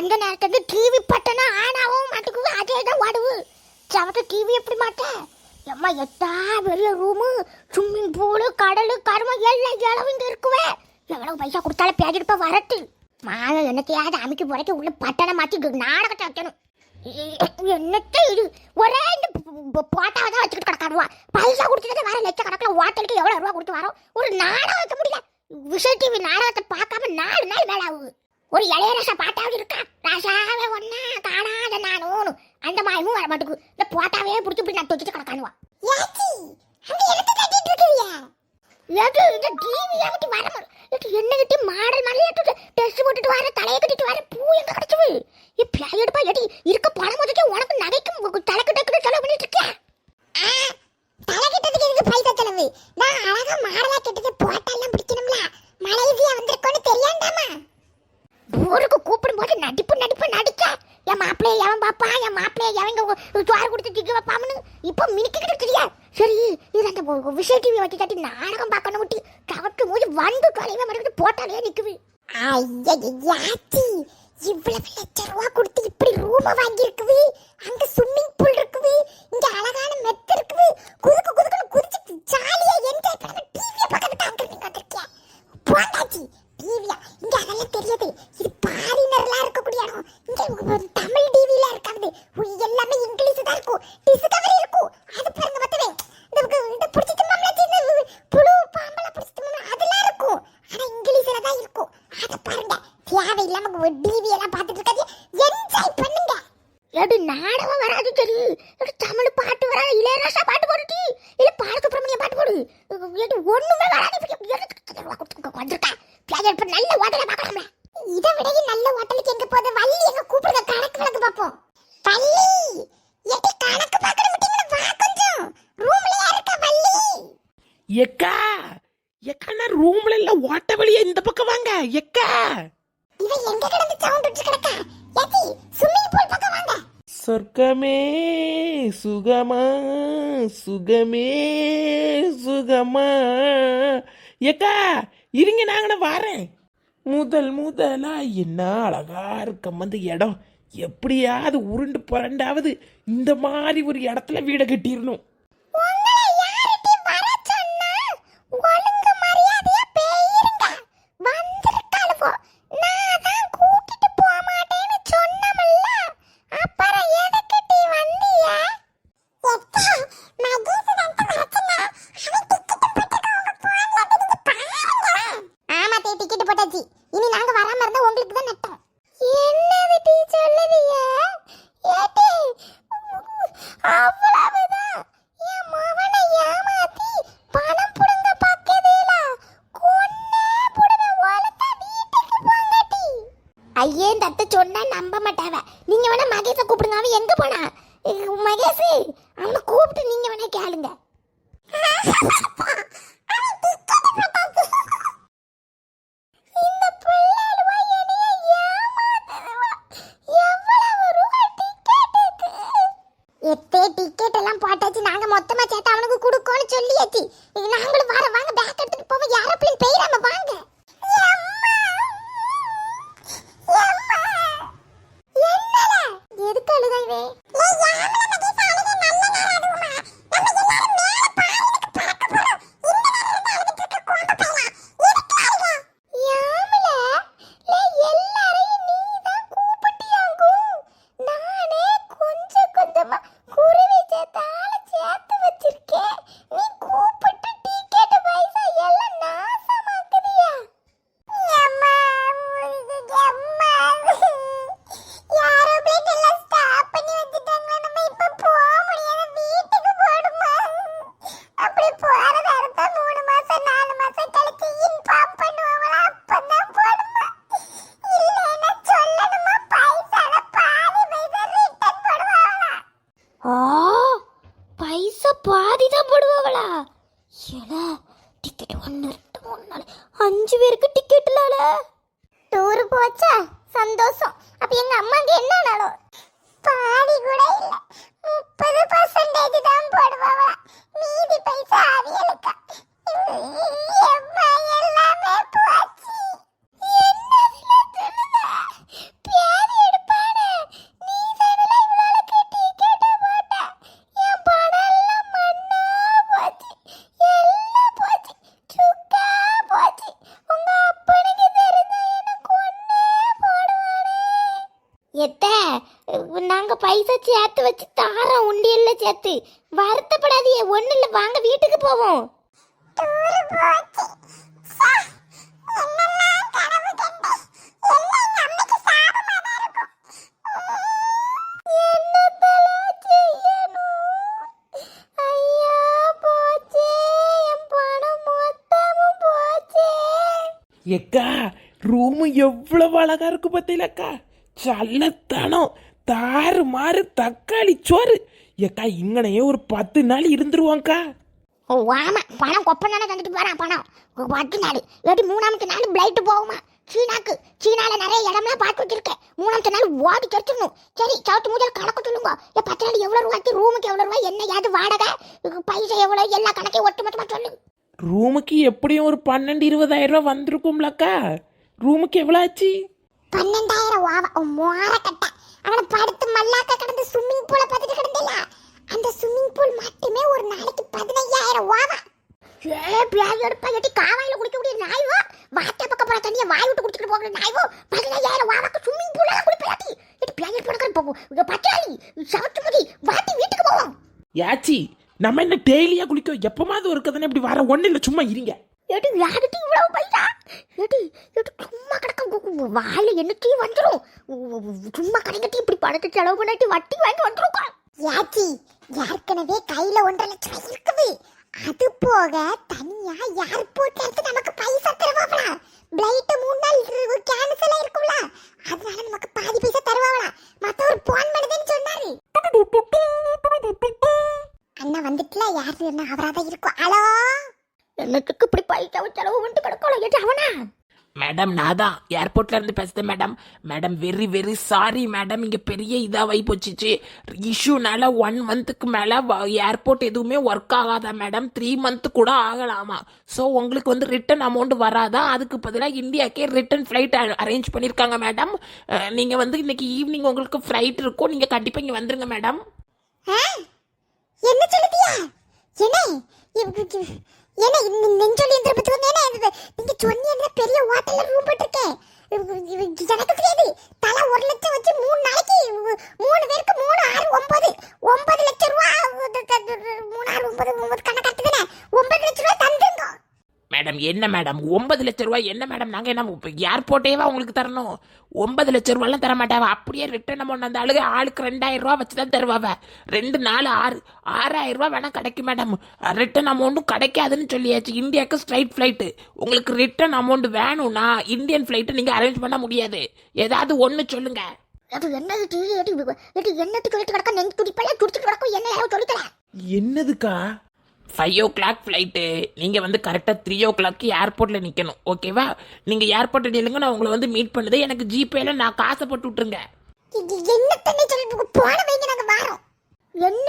அந்த நேரத்துக்கு டிவி பட்டனா ஆனாவும் மாட்டுக்கு அதே தான் ஓடுவு. சவத்த டிவி எப்படி மாட்டேன் எம்மா எட்டா பெரிய ரூமு, ஸ்விம்மிங் பூலு, கடலு, கருமம் எல்லாம் இளவு இங்கே இருக்குவே. எவ்வளவு பைசா கொடுத்தாலும் பேடிப்பா வரட்டு. மாத என்னத்தையாவது அமைக்க புறைக்க உள்ள பட்டனை மாற்றி நாடகத்தை வைக்கணும். என்னத்த இது ஒரே இந்த போட்டாவை தான் வச்சுக்கிட்டு கிடக்காடுவா. பைசா கொடுத்துட்டு வர லட்சக்கணக்கில் ஹோட்டலுக்கு எவ்வளோ ரூபா கொடுத்து வரோம். ஒரு நாடகம் வைக்க முடியல. விஜய் டிவி நாடகத்தை பார்க்காம 4 நாள் வேலை ஆகுது. ஒரு இளையராசா பாட்டாவது இருக்கா? ராசாவே ஒன்னா காணாத நானும் அந்த மாயமும் வர மாட்டுக்கு. இந்த போட்டாவே பிடிச்சி இப்படி நட்டு வச்சுட்டு கிடக்கானுவா. என்னகிட்ட மாடல் மாதிரி டெஸ்ட் போட்டுட்டு வர, தலையை கட்டிட்டு வர, பூ எங்க கிடைச்சது? எடுப்பா எடி இருக்க பணம் முதக்கே உனக்கு நகைக்கும் தலைக்கு டக்குன்னு செலவு பண்ணிட்டு இருக்கேன். தலை கட்டதுக்கு எதுக்கு பைசா செலவு? நான் அழகா மாடலா கெட்டது போட்டெல்லாம் பிடிக்கணும்ல. மலேசியா வந்திருக்கோன்னு தெரியாண்டாமா? ஊருக்கு கூப்பிடும் போது நடிப்பு நடிக்க என் மாப்பிள்ளைய எவன் பாப்பா, என் மாப்பிள்ளைய எவங்க சோறு கொடுத்து திக்க வைப்பாமனு இப்போ மினிக்கிட்டு தெரியா? சரி இது அந்த விஜய் டிவி வச்சு தட்டி நாடகம் பார்க்கணும் விட்டு தவட்டு போது வந்து தொலைவே மறுபடியும் போட்டாலே நிற்குது. ஐயாச்சி இவ்வளவு ₹1,00,000 கொடுத்து இப்படி ரூமை வாங்கி இருக்குது. அங்க ஸ்விம்மிங் பூல் இருக்குது, இங்க அழகான மெத்த இருக்குது. குதுக்குன்னு குதிச்சு ஜாலியா என்ஜாய் பண்ண டிவியை பக்கத்து அங்க நீங்க வந்திருக்கேன். போண்டாச்சி டிவியா இங்க அதெல்லாம் தெரியாது. இது பாரினர்லாம் இருக்கக்கூடிய இடம். இங்க தமிழ் டிவில இருக்காது, எல்லாமே இங்கிலீஷ் தான் இருக்கும். டிஸ்கவரி இருக்கும். அது பாருங்க மத்தவே இந்த பிடிச்சிட்டு மாமலாச்சி இந்த புழு பாம்பல பிடிச்சிட்டு மாமலா அதெல்லாம் இருக்கும். ஆனா இங்கிலீஷ்ல தான் இருக்கும். அத பாருங்க. தேவையில்லாம டிவி எல்லாம் பார்த்துட்டு இருக்காது. என்ஜாய் பண்ணுங்க. எடு நாடகம் வராது சரி. எடு தமிழ் பாட்டு வரா, இளையராசா பாட்டு போடுடி, இல்ல பாலசுப்ரமணிய பாட்டு போடு. எடு ஒண்ணுமே வராது. வந்திருக்கா பிளாஜர் பண்ண நல்ல ஹோட்டலை பார்க்கலாமே. இதை விட நல்ல ஹோட்டலுக்கு எங்க போகுது? வள்ளி எங்க கூப்பிடுங்க, கணக்கு விளக்கு பார்ப்போம். வள்ளி எடி கணக்கு பார்க்கற முட்டில வா கொஞ்சம். ரூம்லயே இருக்க வள்ளி. எக்கா நான் ரூம்ல இல்ல, ஓட்ட வழியா இந்த பக்கம் வாங்க எக்கா. இவ எங்க கிடந்து சவுண்ட் விட்டு கிடக்கா? ஏடி ஸ்விமிங் பூல் பக்கம் வாங்க. சொர்க்கமே சுகமா சுகமே சுகமா. எக்கா இருங்க, நாங்க வாரேன். முதலா என்ன அழகா இருக்க அந்த இடம். எப்படியாவது உருண்டு புரண்டாவது இந்த மாதிரி ஒரு இடத்துல வீடை கட்டிடணும். ஐயே தத்த சொன்னா நம்ப மாட்டாவ. நீங்க வேணா மகேஷை கூப்பிடுங்க. அவன் எங்க போனா? மகேஷ் அவனை கூப்பிட்டு நீங்க வேணா கேளுங்க. டிக்கெட் எல்லாம் போட்டாச்சு. நாங்க மொத்தமா சேர்த்து அவனுக்கு கொடுக்கோன்னு சொல்லியாச்சு. நாங்களும் வர வாங்க, பேக் எடுத்துட்டு போவோம். ஏரோப்ளேன் பெயராம வாங்க. பாதிதான் போடுவாங்களா? ஏன்னா டிக்கெட் 1 2 5 பேருக்கு டிக்கெட் இல்லால. டூர் போச்சா சந்தோஷம். அப்ப எங்க அம்மாக்கு என்ன நாளும் பாதி கூட இல்ல, 30% தான் போடுவாங்களா. மீதி பைசா அவியலுக்கா. எல்லாமே போச்சு. என்ன பேதி சேர்த்து வச்சு தாரம் உண்டியல்ல சேர்த்து வருத்தப்படாதீங்க. ஒண்ணு இல்ல, வாங்க வீட்டுக்கு போவோம். எக்கா ரூமு எவ்வளவு அழகா இருக்கு பத்திலக்கா. சல்லத்தனம் தாறு மாறு தக்காளி சோறு. எக்கா இங்கனையே ஒரு 10 நாள் இருந்துருவாங்க்கா. ஓ ஆமா, பணம் கொப்பனால தந்துட்டு போறான். பணம் 10 நாள் இல்லாட்டி 3ஆவது நாள் பிளைட் போகுமா சீனாக்கு. சீனால நிறைய இடம்லாம் பார்த்து வச்சிருக்கேன். 3ஆவது நாள் ஓடி தெரிச்சிடணும். சரி, சவுத்து மூதல் கணக்கு சொல்லுங்க. 10 நாள் எவ்வளவு ரூபாய்க்கு, ரூமுக்கு எவ்வளவு ரூபாய், என்ன யாது வாடகை, பைசா எவ்வளவு, எல்லா கணக்கையும் ஒட்டுமொத்தமா சொல்லு. ரூமுக்கு எப்படியும் ஒரு 12-20,000 ரூபாய் வந்திருக்கும்லக்கா. ரூமுக்கு எவ்வளோ ஆச்சு? 12,000 மோர கட்ட. அவனை படுத்து மல்லாக்க கிடந்து ஸ்விம்மிங் பூலை பார்த்துட்டு கிடந்தல, அந்த ஸ்விம்மிங் பூல் மட்டுமே ஒரு நாளைக்கு 15,000 பியாய் எடுப்பா. எட்டி காவாயில குடிக்க முடிய நாய்வோ, வாட்டை பக்கம் போற தண்ணியை வாய் விட்டு குடிச்சிட்டு போகிற நாய்வோ 15,000 ஸ்விம்மிங் பூல குடிப்பாட்டி. எட்டி பியாய் எடுப்பா போகும். பச்சாலி சவத்து முடி வாட்டி வீட்டுக்கு போவோம். யாச்சி நம்ம என்ன டெய்லியா குளிக்கும்? எப்பமாவது ஒரு கதனை இப்படி வர ஒண்ணு இல்லை, சும்மா இருங்க. எடி யாருட்டி இவ்வளவு பைசா? எடி சும்மா கிடக்க வாயில என்னத்தையும் வந்துடும். சும்மா கடைக்கட்டி இப்படி பணத்தை செலவு பண்ணிட்டு வட்டி வாங்கி வந்துருக்கோம். யாச்சி ஏற்கனவே கையில 1.5 லட்சம் இருக்குது. அது போக தனியா ஏர்போர்ட்ல இருந்து நமக்கு பைசா தருவாங்களா? பிளைட் 3 நாள் கேன்சல் ஆயிருக்கும்ல, அதனால நமக்கு பாதி பைசா தருவாங்களா? மத்த ஒரு போன் பண்ணுதுன்னு சொன்னாரு. அண்ணா வந்துட்டுல, யாரு என்ன அவராதான் இருக்கும். ஹலோ, என்னத்துக்கு இப்படி பைசா செலவு பண்ணிட்டு கிடக்கலாம்? ஏற்றி அவனா? மேடம் நான் தான் ஏர்போர்ட்ல இருந்து பேசுறேன் madam. Madam very very sorry madam, இங்க பெரிய இதாகி போச்சிச்சு. இஷ்யூனால 1 மந்த்துக்கு மேல ஏர்போர்ட் எதுவுமே ஒர்க் ஆகாதா மேடம். 3 மந்த் கூட ஆகலாமா. ஸோ உங்களுக்கு வந்து ரிட்டர்ன் அமௌண்ட் வராதா. அதுக்கு பதிலாக இந்தியாக்கே ரிட்டர்ன் ஃப்ளைட் அரேஞ்ச் பண்ணியிருக்காங்க மேடம். நீங்க வந்து இன்னைக்கு ஈவினிங் உங்களுக்கு ஃப்ளைட் இருக்கும், நீங்க கண்டிப்பா இங்க வந்துருங்க மேடம். என்ன சொல்லுதியா? என்ன நெஞ்சொலி எந்திரபத்து வந்து என்ன நீங்க சொன்னீங்க? பெரிய ஹோட்டல்ல ரூம் போட்டுருக்கேன். எனக்கு தெரியாது. தலா 1 லட்சம் வச்சு 3 நாளைக்கு 3 பேருக்கு 3 6 9 லட்சம் ரூபாய். 3 6 9 கணக்கு கட்டுதுனே 9 லட்சம் ரூபாய் தந்துங்க மேடம். என்ன மேடம் 9 லட்சம் ரூபாய்? என்ன மேடம் நாங்க என்ன ஏர்போர்ட்டேவா உங்களுக்கு தரணும்? 9 லட்சம் ரூபாய்லாம் தர மாட்டாவா. அப்படியே ரிட்டர்ன் அமௌண்ட் அந்த ஆளுக்கு 2,000 ரூபா வச்சு தான் தருவாவ. 2 4 6,000 ரூபா வேணா கிடைக்கும் மேடம். ரிட்டர்ன் அமௌண்ட்டும் கிடைக்காதுன்னு சொல்லியாச்சு. இந்தியாவுக்கு ஸ்ட்ரைட் ஃபிளைட்டு. உங்களுக்கு ரிட்டர்ன் அமௌண்ட் வேணும்னா இந்தியன் ஃபிளைட்டு நீங்க அரேஞ்ச் பண்ண முடியாது. ஏதாவது ஒன்று சொல்லுங்க. என்னதுக்கா? 5 o'clock ஃப்ளைட்டு. நீங்கள் வந்து கரெக்டாக 3 o'clock ஏர்போர்ட்டில் நிற்கணும். ஓகேவா? நீங்கள் ஏர்போர்ட்டில் நில்லுங்க, நான் உங்களை வந்து மீட் பண்ணுது. எனக்கு ஜிபேல நான் காசை போட்டு விட்டுருங்க. என்ன தண்ணி சொல்லி போன வைங்க, நாங்கள் வாரோம். என்ன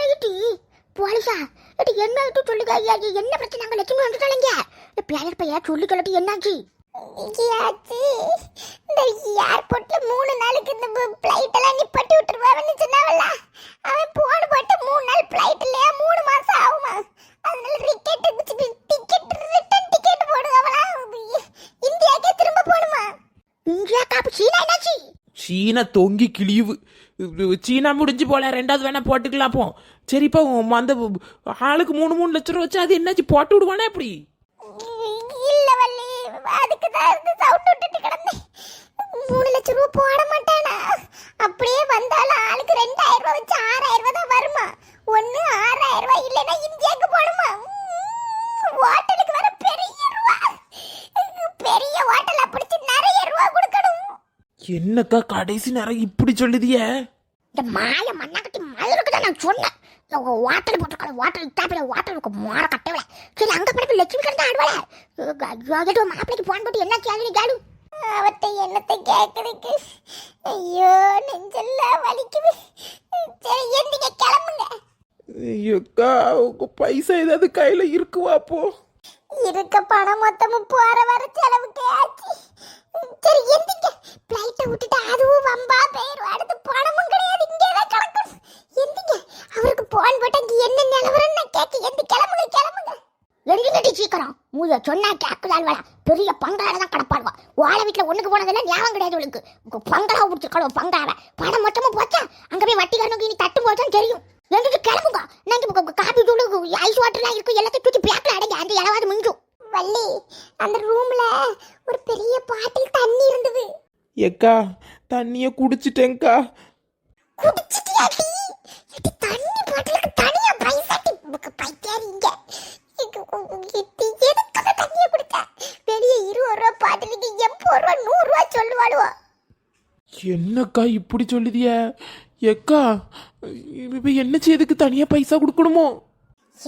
போலீஸா? என்ன சொல்லுங்க. என்ன பிரச்சனை? நாங்கள் லட்சுமி வந்து சொல்லுங்க. பேரர் பையா சொல்லி சொல்லி என்னாச்சு? இந்த ஏர்போர்ட்ல 3 நாளுக்கு இந்த பிளைட் எல்லாம் நிப்பட்டி விட்டுருவான்னு சொன்னாவல்ல. அவன் போன் போட்டு 3 நாள் பிளைட் இல்லையா, 3 மாசம் ஆகுமா. அதனால டிக்கெட் ரிட்டர்ன் டிக்கெட் போடுவாங்களா? இந்தியாக்கே திரும்ப போணுமா? இந்தியா காப்பு சீனா என்னாச்சு? சீனா தொங்கி கிழிவு. சீனா முடிஞ்சு போல, 2வது வேணா போட்டுக்கலாம். போ சரிப்பா. அந்த ஆளுக்கு 3 லட்சம் ரூபா வச்சு அது என்னாச்சு? போட்டு விடுவானே எப்படி? இல்ல வள்ளி, அதுக்கு தான் சவுண்ட் விட்டுட்டு கிடந்தேன். 3 லட்சம் ரூபா போட மாட்டானா? அப்படியே வந்தாலும் ஆளுக்கு 2,000 ரூபா வச்சு 6,000 ரூபா தான் வருமா. ஒண்ணு 6,000 ரூபா இல்லைன்னா இந்தியாவுக்கு போகணுமா. ஹோட்டலுக்கு வர பெரிய ஹோட்டலா பிடிச்சி நிறைய ரூபா கொடுக்கணும். என்னக்கா கடைசி நேரம் இப்படி சொல்லுதிய? இந்த மாய மண்ணாக்கட்டி மயிருக்கு தான் நான் சொன்னேன். வாட்டல் போட்டுருக்காங்க. வாட்டல் இத்தாப்பில வாட்டலுக்கு மாற கட்டவில. சரி, அங்க போய் லட்சுமி கிடந்தா ஆடுவாளே. மாப்பிளைக்கு போன் போட்டு என்ன கேள்வி கேளு. அவத்தை என்னத்தை கேட்குறதுக்கு? ஐயோ, நெஞ்செல்லாம் வலிக்குது. சரி, எந்திங்க, கிளம்புங்க. ஐயோக்கா, உங்க பைசா ஏதாவது கையில இருக்குவா? போ இருக்க பணம் மொத்தமும் போற வர செலவுக்கே ஆச்சு. சரி, எந்திங்க. பிளைட்டை விட்டுட்டு அதுவும் வம்பா போயிரும். அடுத்து பணமும் கிடையாது, இங்கேதான் கிடக்கும். எந்திங்க. அவருக்கு போன் போட்டு அங்கே என்ன நிலவரன்னு கேட்க. எந்த கிளம்புங்க. எந்திங்கடி சீக்கிரம். மூய சொன்னா கேக்குதால் வேலை. பெரிய பங்காள தான் கிடப்பாடுவா. வாழ வீட்டுல ஒண்ணுக்கு போனதெல்லாம் ஞாபகம் கிடையாது உங்களுக்கு. பங்களாவை பிடிச்சிருக்கோம் பங்களாவை. பணம் மொத்தமா போச்சா அங்க போய் வட்டிக்காரனுக்கு இனி தட்டு போச்சான்னு தெரியும். எங்கிட்டு கிளம்புங்க. நாங்க காபி தூள் ஐஸ் வாட்டர்லாம் இருக்கும் எல்லாத்தையும் தூக்கி பேக்கில் அடைங்க. அந்த இலவாது மிஞ்சும். வள்ளி அந்த ரூம்ல ஒரு பெரிய பாட்டில் தண்ணி இருந்தது. ஏக்கா தண்ணியை குடிச்சிட்டேங்க்கா. குடிச்சிட்டியாடி? இது தண்ணி பாட்டிலுக்கு தனியா பைசாட்டி பைத்தியாரிங்க. எதுக்கு தண்ணியை குடிச்ச? வெளியே 20 ரூபா பாட்டிலுக்கு 80 ரூபா 100 ரூபா சொல்லுவாளுவோ. என்னக்கா இப்படி சொல்லுதிய? ஏக்கா இப்போ என்ன செய்யறதுக்கு தனியாக பைசா கொடுக்கணுமோ?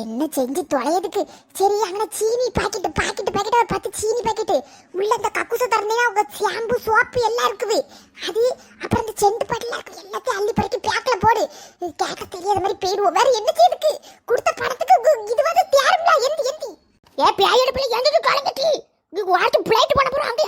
என்ன செஞ்சு தொலையதுக்கு? சரி அங்கே சீனி பாக்கெட்டு 10 சீனி பாக்கெட்டு உள்ள இந்த கக்குச திறந்தீங்கன்னா உங்க ஷாம்பு சோப்பு எல்லாம் இருக்குது. அது அப்புறம் இந்த செண்டு பாட்டிலாம் இருக்கு. எல்லாத்தையும் அள்ளி பறிக்கி பேக்கில் போடு. கேட்க தெரியாத மாதிரி போயிடுவோம். வேற என்ன செய்யுதுக்கு? கொடுத்த பணத்துக்கு இது வந்து தேருங்களா? எந்தி ஏ பேயோட பிள்ளை எந்த காலம் கட்டி வார்த்தை பிளேட் பண்ண போறோம். அங்கே